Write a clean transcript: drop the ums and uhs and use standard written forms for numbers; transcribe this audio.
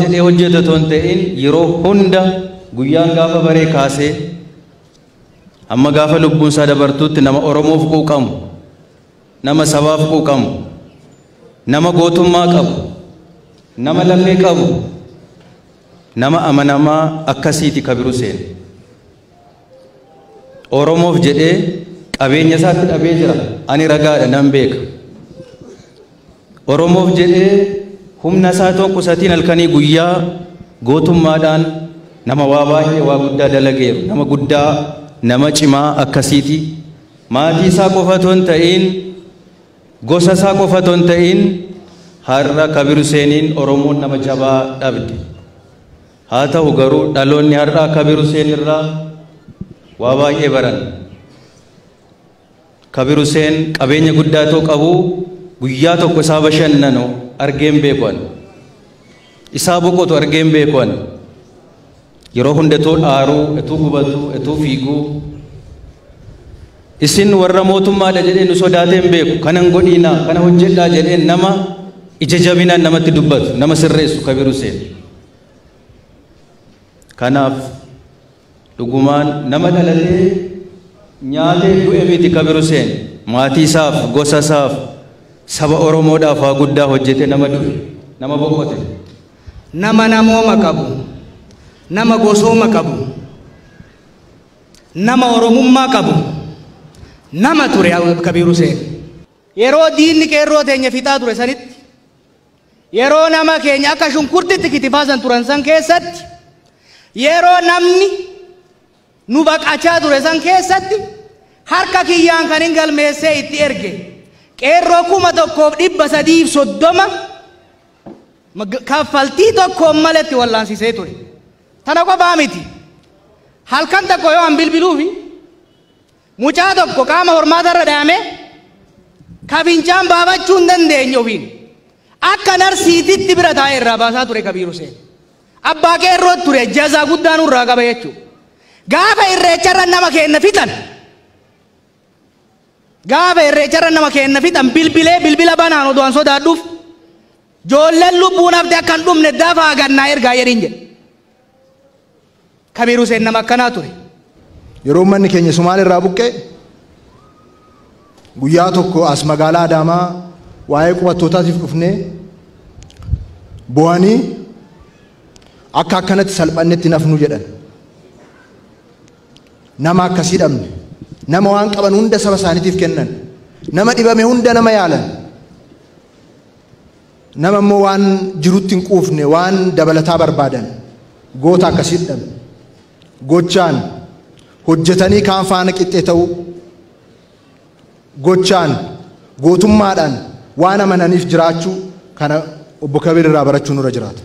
jedhee hojjetu otoo hin ta'in yeroo hunda guyyaan gaafa baree kaasee amma gaafa lubbuun isaa dabartuutti nama Oromoof quuqamu, nama sabaaf quuqamu, nama gootummaa qabu, nama lammii qabu, nama amanamaa akkasiiti Kabir Hussein. Oromoof jedhee qabeenya isaatti dhabee jira. Ani ragaadha nan beeka. Oromoof jedhee humna isaa tokko satiin halkanii guyyaa gootummaadhaan nama waa baay'ee waa guddaa dalageeru, nama guddaa, nama cimaa akkasiiti. Maatii isaa qofa otoo hin ta'in, gosa isaa qofa otoo hin ta'in, har'a Kabir Husseiniin Oromoon nama jabaa dhabde. Haa ta'u garuu dhaloonni har'aa Kabir Hussein irraa waa baay'ee baran. Kabir Hussein qabeenya guddaa ta'uu qabu guyyaa tokko isaa bashannanu argeen beekuan. Isaa boqotu argeen beekuan. Yeroo hundatoo dhaaruu, etuu gubatu, etuu fiiguu. Isin warra mootummaadha jedhee nu sodaateen beeku. Kanan godhiinaa, kana hojjedhaa jedheen nama ija jabinaan namatti dubbatu, nama sirreessu Kabir Hussein. Kanaaf dhugumaan nama dhalatee nyaatee du'e miti Kabir Hussein. Maatii isaaf, gosa isaaf, saba Oromoodhaaf waa guddaa hojjete nama du'e, nama boqote. Nama namooma qabu, nama gosooma qabu, nama Oromummaa qabu, nama ture Kabir Hussein. Yeroo diinni qeerroo teenya fixaa ture sanitti, yeroo nama keenya akka shunkurtitti kitifaasan turan san keessatti, yeroo namni nu baqachaa ture san keessatti harka kiyyaan kan hin galmeessee itti erge qeerroo 1330 kaffaltii tokkoon maletti wallaansisee ture. Tana qofaa miti. Halkan tokko yoo an bilbiluufi mucaa tokko qaama hormaatarra dhaame ka fincaan baafachuu hin dandeenye ofiin akka narsiititti bira taa'ee irraa baasaa ture Kabir Hussein. Abbaa qeerroo ture jazaa guddaa nurraa qaba jechuudha. Gaafa irreecharra nama keenya fixan, gaafa irreecharra nama keenya fixan bilbila banaan odoo an sodaadhuuf joolleen lubbuun hafte akka hin dhumne dafaa gannaa ergaa jedhin jedhe. Kabir Hussein nama akkanaa ture. Yeroo manni keenya Somaal irraa buqqee guyyaa tokko as magaalaa Adaamaa waa'ee qubattootaatiif dhufnee bu'anii akka akkanatti salphannetti nafnu jedhan. Nama akkasii dhabne, nama waan qaban hunda saba isaaniitiif kennan, nama dhibame hunda nama yaalan, nama immoo waan jirutti hin quufne waan dabalataa barbaadan goota akkasii dhabne. Gochaan hojjetanii kaan faana qixxee ta'uu, gochaan gootummaadhaan waan amananiif jiraachuu kana obbo Kabir irraa barachuu nurra jiraata.